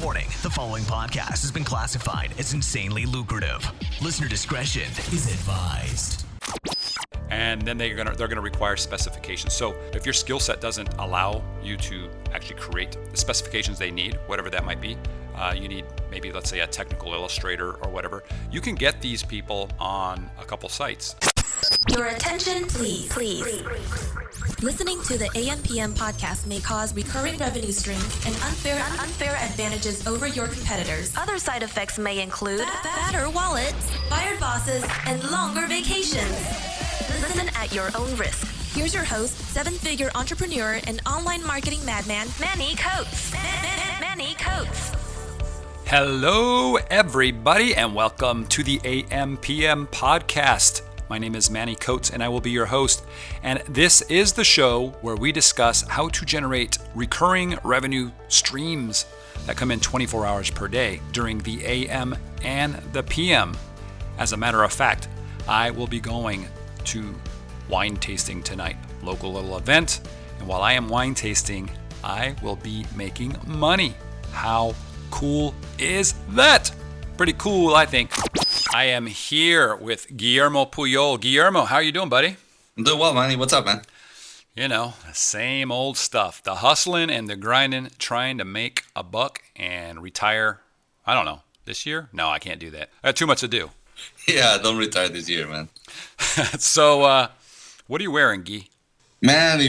Warning, the following podcast has been classified as insanely lucrative. Listener discretion is advised. And then they're gonna require specifications. So if your skill set doesn't allow you to actually create the specifications they need, whatever that might be, you need maybe, let's say, a technical illustrator or whatever, you can get these people on a couple sites. Your attention, please. Listening to the AM/PM podcast may cause recurring revenue streams and unfair advantages over your competitors. Other side effects may include fatter wallets, fired bosses, and longer vacations. Listen at your own risk. Here's your host, seven-figure entrepreneur and online marketing madman, Manny Coats. Manny Coats. Hello, everybody, and welcome to the AM/PM podcast. My name is Manny Coats, and I will be your host. And this is the show where we discuss how to generate recurring revenue streams that come in 24 hours per day during the AM and the PM. As a matter of fact, I will be going to wine tasting tonight, local little event. And while I am wine tasting, I will be making money. How cool is that? Pretty cool, I think. I am here with Guillermo Puyol. Guillermo, how are you doing, buddy? I'm doing well, Manny. What's up, man? You know, the same old stuff. The hustling and the grinding, trying to make a buck and retire, I don't know, this year? No, I can't do that. I got too much to do. Yeah, don't retire this year, man. So, what are you wearing, Guy? Man,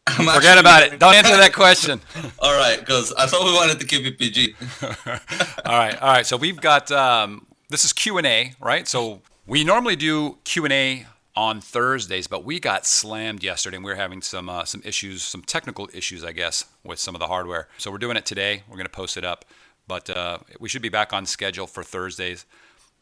Forget about it. Don't answer that question. All right, because I thought we wanted to keep it PG. All right. So we've got, this is Q&A, right? So we normally do Q&A on Thursdays, but we got slammed yesterday, and we were having some issues, some technical issues, I guess, with some of the hardware. So we're doing it today. We're going to post it up, but we should be back on schedule for Thursdays.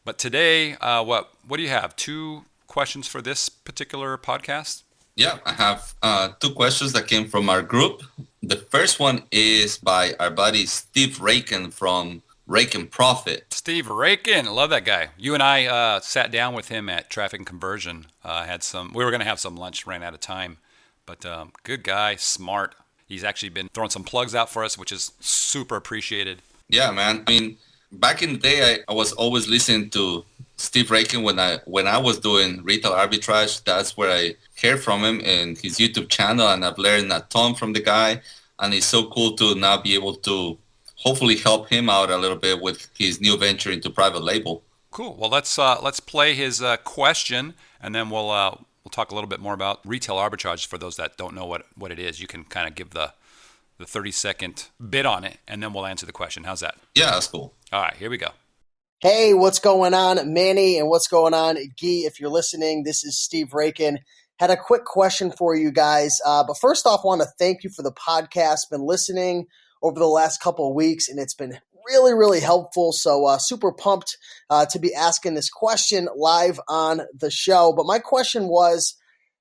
But today, what do you have? 2 questions for this particular podcast? Yeah, I have 2 questions that came from our group. The first one is by our buddy Steve Raiken from Raiken Profit. Steve Raiken, I love that guy. You and I sat down with him at Traffic and Conversion. We were going to have some lunch, ran out of time. But good guy, smart. He's actually been throwing some plugs out for us, which is super appreciated. Yeah, man. I mean, back in the day, I was always listening to Steve Raiken when I was doing retail arbitrage. That's where I heard from him in his YouTube channel, and I've learned a ton from the guy. And it's so cool to now be able to hopefully help him out a little bit with his new venture into private label. Cool. Well, let's play his question, and then we'll talk a little bit more about retail arbitrage for those that don't know what it is. You can kind of give the 30-second bit on it, and then we'll answer the question. How's that? Yeah, that's cool. All right, here we go. Hey, what's going on, Manny, and what's going on, Guy? If you're listening, this is Steve Raiken. Had a quick question for you guys. But first off, I want to thank you for the podcast. Been listening over the last couple of weeks, and it's been really, really helpful. So super pumped to be asking this question live on the show. But my question was,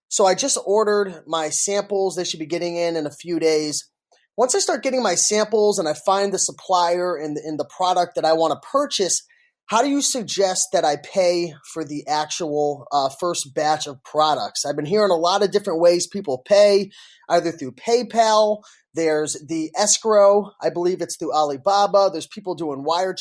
so I just ordered my samples. They should be getting in a few days. Once I start getting my samples and I find the supplier and the product that I want to purchase, how do you suggest that I pay for the actual first batch of products? I've been hearing a lot of different ways people pay, either through PayPal. There's the escrow. I believe it's through Alibaba. There's people doing wire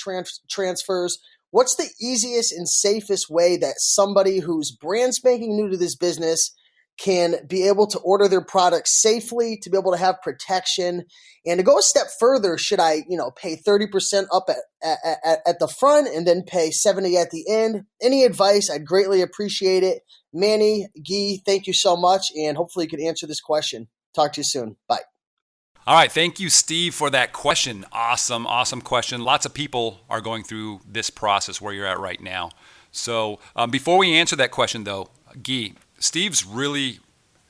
transfers. What's the easiest and safest way that somebody who's brand spanking new to this business can be able to order their products safely, to be able to have protection? And to go a step further, should I, pay 30% up at the front and then pay 70% at the end? Any advice? I'd greatly appreciate it. Manny, Guy, thank you so much, and hopefully you can answer this question. Talk to you soon. Bye. All right. Thank you, Steve, for that question. Awesome question. Lots of people are going through this process where you're at right now. So before we answer that question, though, Guy, Steve's really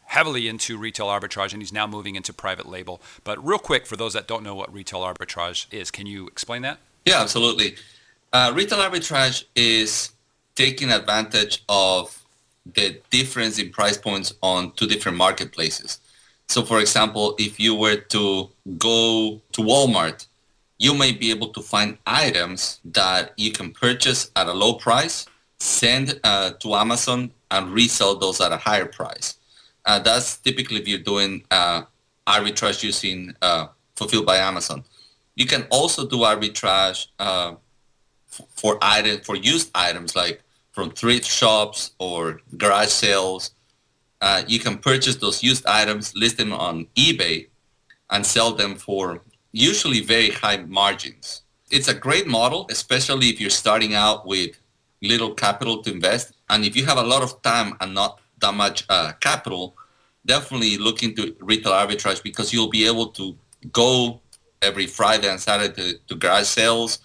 heavily into retail arbitrage, and he's now moving into private label. But real quick, for those that don't know what retail arbitrage is, can you explain that? Yeah, absolutely. Retail arbitrage is taking advantage of the difference in price points on 2 different marketplaces. So, for example, if you were to go to Walmart, you may be able to find items that you can purchase at a low price, send to Amazon, and resell those at a higher price. That's typically if you're doing arbitrage using Fulfilled by Amazon. You can also do arbitrage for used items, like from thrift shops or garage sales. You can purchase those used items, list them on eBay, and sell them for usually very high margins. It's a great model, especially if you're starting out with little capital to invest. And if you have a lot of time and not that much capital, definitely look into retail arbitrage, because you'll be able to go every Friday and Saturday to garage sales,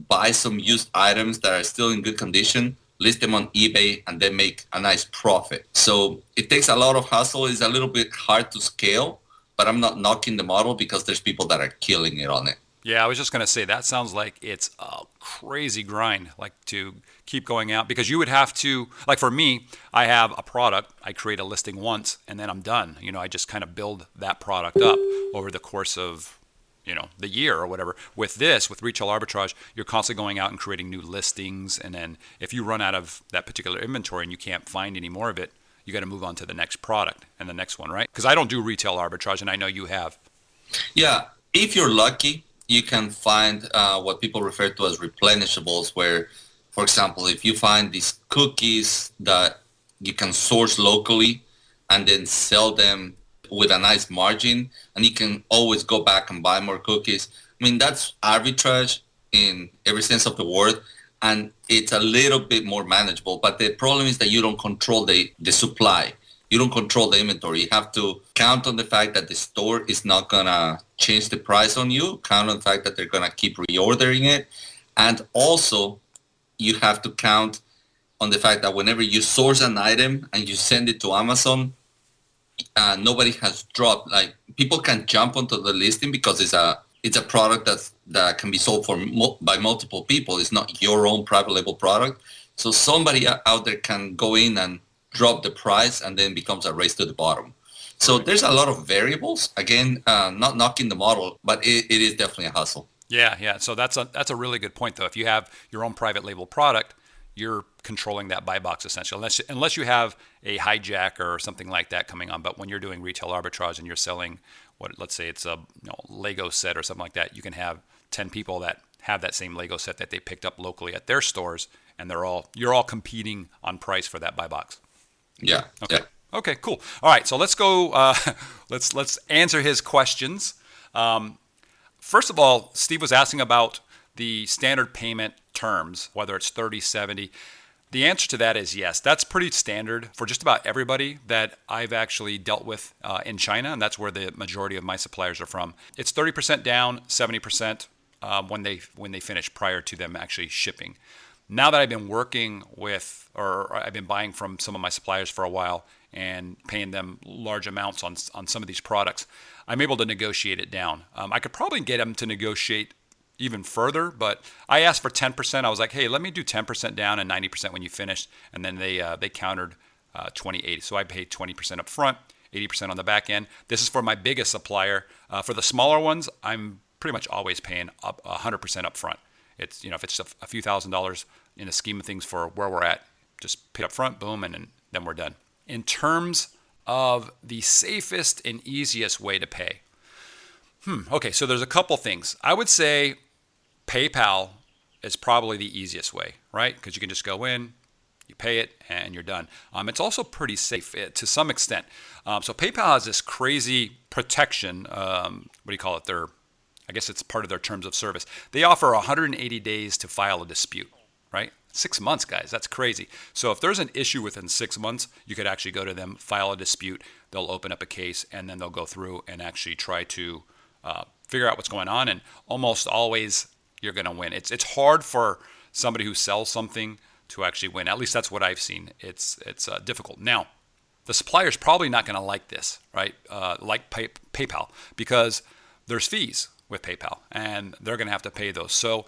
buy some used items that are still in good condition, list them on eBay, and then make a nice profit. So it takes a lot of hustle. It's a little bit hard to scale, but I'm not knocking the model because there's people that are killing it on it. Yeah, I was just going to say, that sounds like it's a crazy grind, like to keep going out, because you would have to, like for me, I have a product, I create a listing once and then I'm done. I just kind of build that product up over the course of, the year or whatever. With retail arbitrage, you're constantly going out and creating new listings. And then if you run out of that particular inventory and you can't find any more of it, you got to move on to the next product and the next one, right? Because I don't do retail arbitrage, and I know you have. Yeah, if you're lucky, you can find what people refer to as replenishables, where, for example, if you find these cookies that you can source locally and then sell them with a nice margin, and you can always go back and buy more cookies. I mean, that's arbitrage in every sense of the word, and it's a little bit more manageable. But the problem is that you don't control the supply. You don't control the inventory. You have to count on the fact that the store is not going to change the price on you, count on the fact that they're going to keep reordering it. And also, you have to count on the fact that whenever you source an item and you send it to Amazon, nobody has dropped. Like, people can jump onto the listing because it's a product that can be sold by multiple people. It's not your own private label product. So somebody out there can go in and drop the price, and then becomes a race to the bottom. So there's a lot of variables. Again, not knocking the model, but it is definitely a hustle. Yeah. So that's a really good point, though. If you have your own private label product, you're controlling that buy box essentially, unless you have a hijacker or something like that coming on. But when you're doing retail arbitrage and you're selling let's say it's a Lego set or something like that, you can have 10 people that have that same Lego set that they picked up locally at their stores, and you're all competing on price for that buy box. Yeah. Okay. Yeah. Okay, cool. All right, so let's go. Let's answer his questions. First of all, Steve was asking about the standard payment terms, whether it's 30, 70. The answer to that is yes. That's pretty standard for just about everybody that I've actually dealt with in China, and that's where the majority of my suppliers are from. It's 30% down, 70% when they finish, prior to them actually shipping. Now that I've been working with, or I've been buying from some of my suppliers for a while and paying them large amounts on some of these products, I'm able to negotiate it down. I could probably get them to negotiate even further, but I asked for 10%. I was like, hey, let me do 10% down and 90% when you finish. And then they countered 20-80. So I paid 20% up front, 80% on the back end. This is for my biggest supplier. For the smaller ones, I'm pretty much always paying up 100% up front. It's, if it's a few $1,000s in the scheme of things for where we're at, just pay up front, boom, and then we're done. In terms of the safest and easiest way to pay, okay, so there's a couple things. I would say PayPal is probably the easiest way, right? Because you can just go in, you pay it, and you're done. It's also pretty safe to some extent. So PayPal has this crazy protection. What do you call it? I guess it's part of their terms of service. They offer 180 days to file a dispute, right? 6 months, guys. That's crazy. So if there's an issue within 6 months, you could actually go to them, file a dispute. They'll open up a case, and then they'll go through and actually try to figure out what's going on. And almost always you're going to win. It's hard for somebody who sells something to actually win. At least that's what I've seen. It's difficult. Now, the supplier's probably not going to like this, right? Like PayPal, because there's fees with PayPal, and they're going to have to pay those. So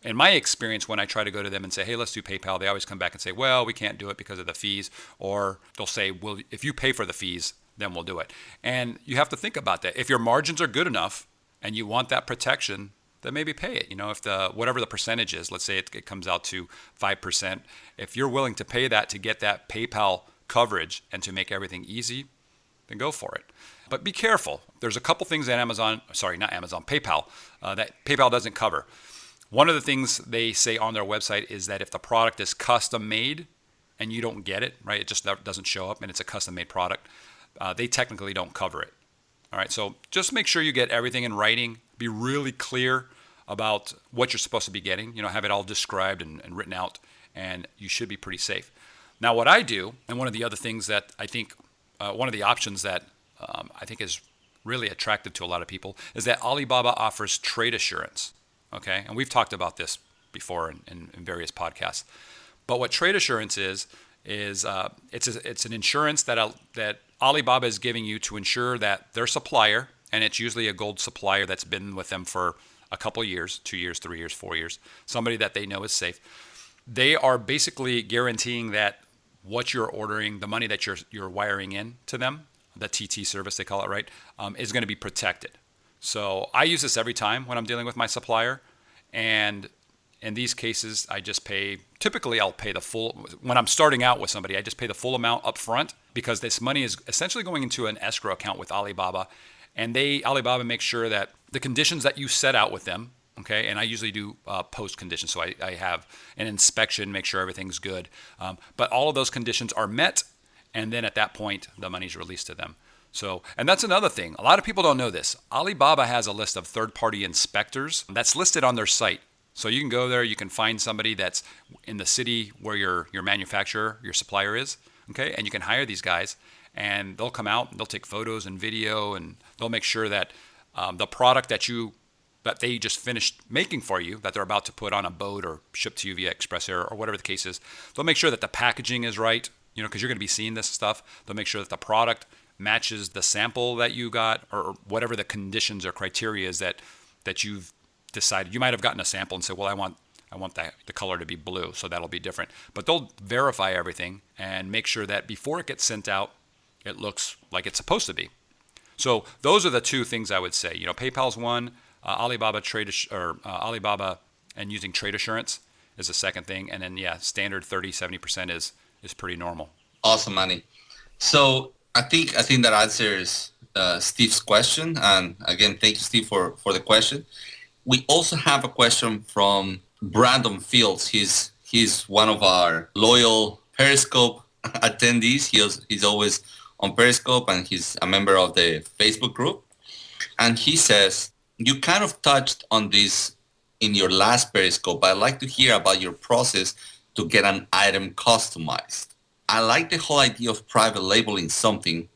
in my experience, when I try to go to them and say, hey, let's do PayPal, they always come back and say, well, we can't do it because of the fees. Or they'll say, well, if you pay for the fees, then we'll do it. And you have to think about that. If your margins are good enough and you want that protection, then maybe pay it. If whatever the percentage is, let's say it comes out to 5%, if you're willing to pay that to get that PayPal coverage and to make everything easy, then go for it. But be careful. There's a couple things that PayPal, that PayPal doesn't cover. One of the things they say on their website is that if the product is custom made and you don't get it, right, it just doesn't show up and it's a custom made product, they technically don't cover it. All right, so just make sure you get everything in writing. Be really clear about what you're supposed to be getting. Have it all described and written out, and you should be pretty safe. Now, what I do, and one of the other things that I think, one of the options that I think is really attractive to a lot of people is that Alibaba offers trade assurance. Okay, and we've talked about this before in various podcasts. But what trade assurance is it's an insurance that Alibaba is giving you to ensure that their supplier, and it's usually a gold supplier that's been with them for a couple of years, 2 years, 3 years, 4 years, somebody that they know is safe. They are basically guaranteeing that what you're ordering, the money that you're wiring in to them, the TT service they call it, right, is going to be protected. So I use this every time when I'm dealing with my supplier, and in these cases, I just pay. Typically, I'll pay the full. When I'm starting out with somebody, I just pay the full amount up front because this money is essentially going into an escrow account with Alibaba, and Alibaba makes sure that the conditions that you set out with them, okay, and I usually do post conditions, so I have an inspection, make sure everything's good, but all of those conditions are met, and then at that point, the money's released to them. So, and that's another thing. A lot of people don't know this. Alibaba has a list of third-party inspectors that's listed on their site. So you can go there, you can find somebody that's in the city where your manufacturer, your supplier is, okay? And you can hire these guys, and they'll come out, and they'll take photos and video, and they'll make sure that the product that they just finished making for you, that they're about to put on a boat or ship to you via express air or whatever the case is, they'll make sure that the packaging is right, because you're going to be seeing this stuff. They'll make sure that the product matches the sample that you got, or whatever the conditions or criteria is that you've decided. You might have gotten a sample and said, well, I want the color to be blue, so that'll be different. But they'll verify everything and make sure that before it gets sent out, it looks like it's supposed to be. So those are the two things I would say. PayPal's one, Alibaba and using trade assurance is the second thing, and then standard 30-70% is pretty normal. Awesome, Manny. So I think that answers Steve's question. And again, thank you, Steve, for the question. We also have a question from Brandon Fields. He's one of our loyal Periscope attendees. He's always on Periscope, and he's a member of the Facebook group. And he says, you kind of touched on this in your last Periscope, but I'd like to hear about your process to get an item customized. I like the whole idea of private labeling something,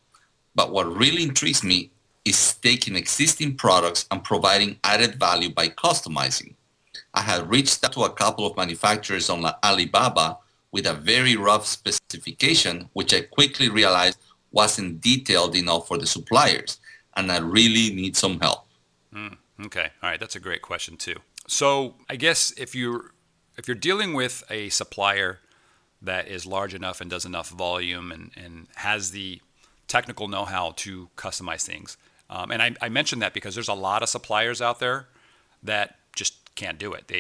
but what really intrigues me is taking existing products and providing added value by customizing. I had reached out to a couple of manufacturers on Alibaba with a very rough specification, which I quickly realized wasn't detailed enough for the suppliers, and I really need some help. Okay, all right, that's a great question too. So I guess if you're dealing with a supplier that is large enough and does enough volume and has the technical know-how to customize things. And I mentioned that because there's a lot of suppliers out there that just can't do it.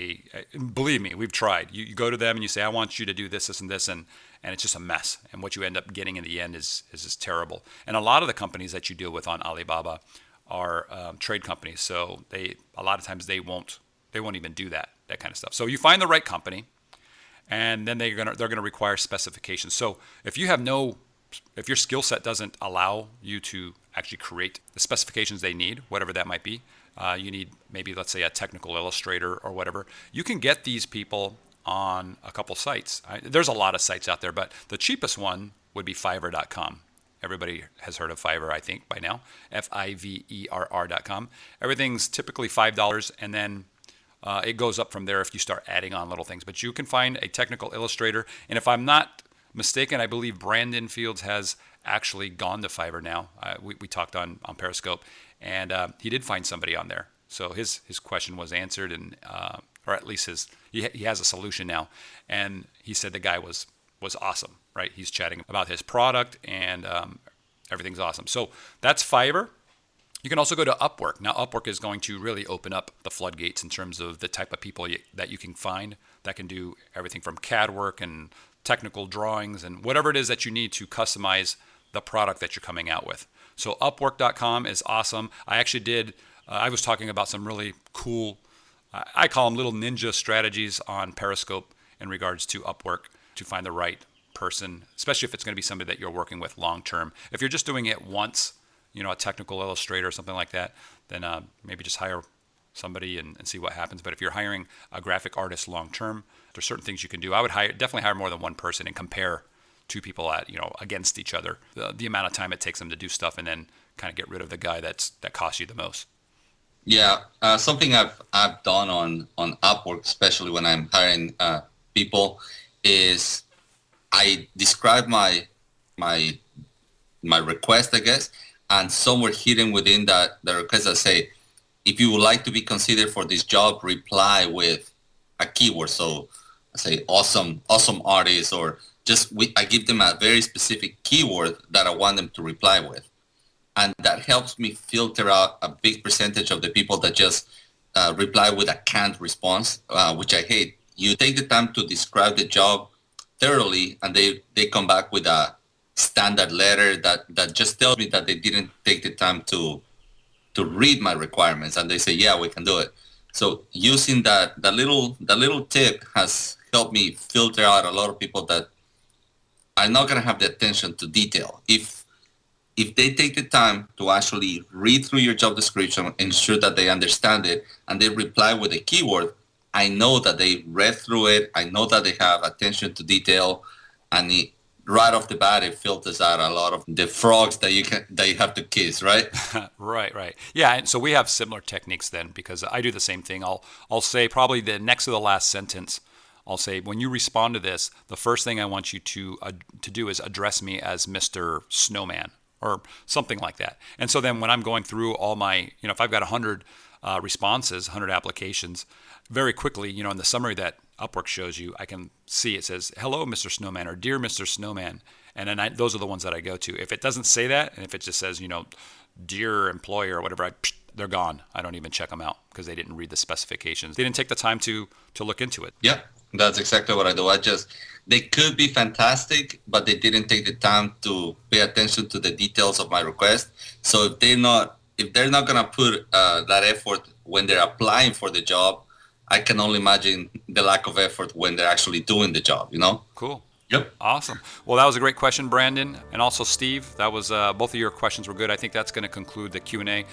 Believe me, we've tried. You go to them and you say, I want you to do this, this, and this, and it's just a mess. And what you end up getting in the end is just terrible. And a lot of the companies that you deal with on Alibaba are trade companies. So a lot of times they won't even do that kind of stuff. So you find the right company, and then they're gonna require specifications. So if your skill set doesn't allow you to actually create the specifications they need, whatever that might be, you need maybe, let's say, a technical illustrator or whatever, you can get these people on a couple sites. There's a lot of sites out there, but the cheapest one would be Fiverr.com. Everybody has heard of Fiverr, I think, by now, Fiverr.com. Everything's typically $5, and then it goes up from there if you start adding on little things. But you can find a technical illustrator, and if I'm not mistaken, I believe Brandon Fields has actually gone to Fiverr now. We talked on Periscope, and he did find somebody on there. So his question was answered, and or at least he has a solution now. And he said the guy was awesome, right? He's chatting about his product, and everything's awesome. So that's Fiverr. You can also go to Upwork. Now, Upwork is going to really open up the floodgates in terms of the type of people that you can find that can do everything from CAD work and technical drawings and whatever it is that you need to customize the product that you're coming out with. So Upwork.com is awesome. I actually did, I was talking about some really cool, I call them little ninja strategies on Periscope in regards to Upwork to find the right person, especially if it's going to be somebody that you're working with long term. If you're just doing it once, a technical illustrator or something like that, then maybe just hire somebody and see what happens. But if you're hiring a graphic artist long term, there's certain things you can do. I would definitely hire more than one person and compare two people against each other, the amount of time it takes them to do stuff, and then kind of get rid of the guy that costs you the most. Yeah, something I've done on Upwork, especially when I'm hiring people, is I describe my request, I guess, and somewhere hidden within the request I say, if you would like to be considered for this job, reply with a keyword. So I say awesome artist, or I give them a very specific keyword that I want them to reply with. And that helps me filter out a big percentage of the people that just reply with a canned response, which I hate. You take the time to describe the job thoroughly, and they come back with a standard letter that just tells me that they didn't take the time to read my requirements, and they say, yeah, we can do it. So using the little tip has helped me filter out a lot of people that are not going to have the attention to detail. If they take the time to actually read through your job description, ensure that they understand it, and they reply with a keyword, I know that they read through it. I know that they have attention to detail, and right off the bat, it filters out a lot of the frogs that you have to kiss, right? Right. Yeah, and so we have similar techniques then, because I do the same thing. I'll say probably the next to the last sentence, I'll say, when you respond to this, the first thing I want you to do is address me as Mr. Snowman or something like that. And so then when I'm going through all my, if I've got 100 responses, 100 applications, very quickly, in the summary that Upwork shows you, I can see it says, hello, Mr. Snowman, or dear Mr. Snowman. And then those are the ones that I go to. If it doesn't say that, and if it just says, dear employer or whatever, they're gone. I don't even check them out because they didn't read the specifications. They didn't take the time to look into it. Yeah, that's exactly what I do. They could be fantastic, but they didn't take the time to pay attention to the details of my request. So if they're not going to put that effort when they're applying for the job, I can only imagine the lack of effort when they're actually doing the job, Cool. Yep. Awesome. Well, that was a great question, Brandon. And also Steve, that was both of your questions were good. I think that's going to conclude the Q&A.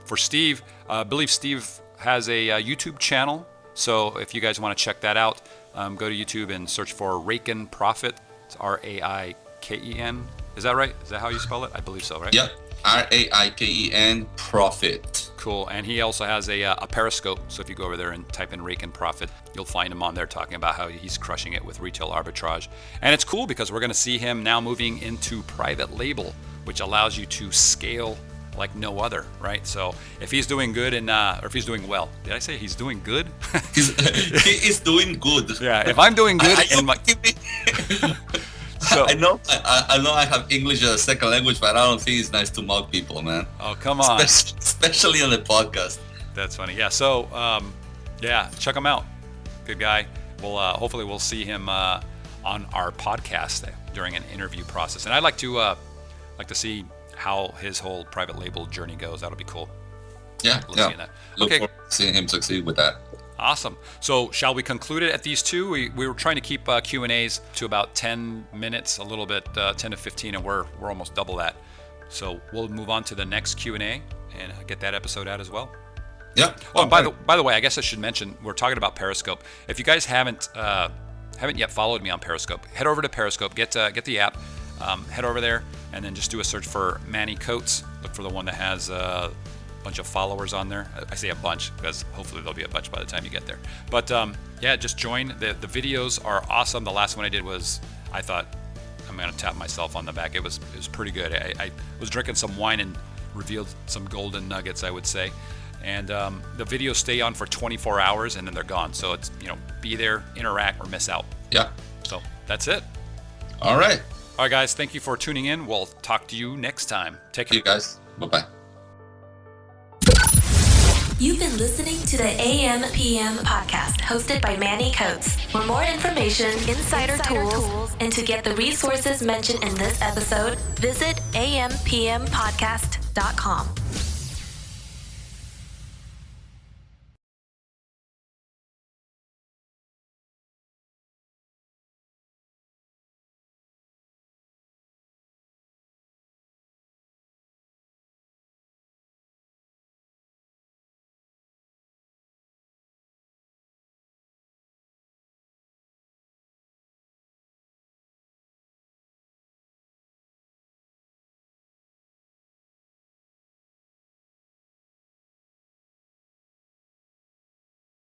For Steve, I believe Steve has a YouTube channel. So if you guys want to check that out, go to YouTube and search for Raiken Profit. It's Raiken. Is that right? Is that how you spell it? I believe so, right? Yep. Raiken Profit. Cool. And he also has a Periscope. So if you go over there and type in Raiken Profit, you'll find him on there talking about how he's crushing it with retail arbitrage. And it's cool because we're going to see him now moving into private label, which allows you to scale like no other, right? So if he's doing good or if he's doing well, did I say he's doing good? He is doing good. Yeah. If I'm doing good So, I know I have English as a second language, but I don't think it's nice to mock people, man. Oh, come on. Especially on the podcast. That's funny. Yeah. So, check him out. Good guy. Hopefully we'll see him on our podcast during an interview process. And I'd like to see how his whole private label journey goes. That'll be cool. Yeah. Look Okay. forward to seeing him succeed with that. Awesome. So shall we conclude it at these two? We were trying to keep Q&As to about 10 minutes, a little bit, 10 to 15, and we're almost double that. So we'll move on to the next Q&A and get that episode out as well. Yeah. Oh, and by the way, I guess I should mention, we're talking about Periscope. If you guys haven't yet followed me on Periscope, head over to Periscope, get the app, head over there, and then just do a search for Manny Coats. Look for the one that has bunch of followers on there. I say a bunch because hopefully there'll be a bunch by the time you get there. But just join. The videos are awesome. The last one I did was, I thought, I'm going to tap myself on the back. It was pretty good. I was drinking some wine and revealed some golden nuggets, I would say. And the videos stay on for 24 hours and then they're gone. So it's, be there, interact, or miss out. Yeah. So that's it. All right. All right, guys. Thank you for tuning in. We'll talk to you next time. Take care. See you guys. Bye-bye. You've been listening to the AM/PM podcast hosted by Manny Coats. For more information, insider tools, and to get the resources mentioned in this episode, visit ampmpodcast.com.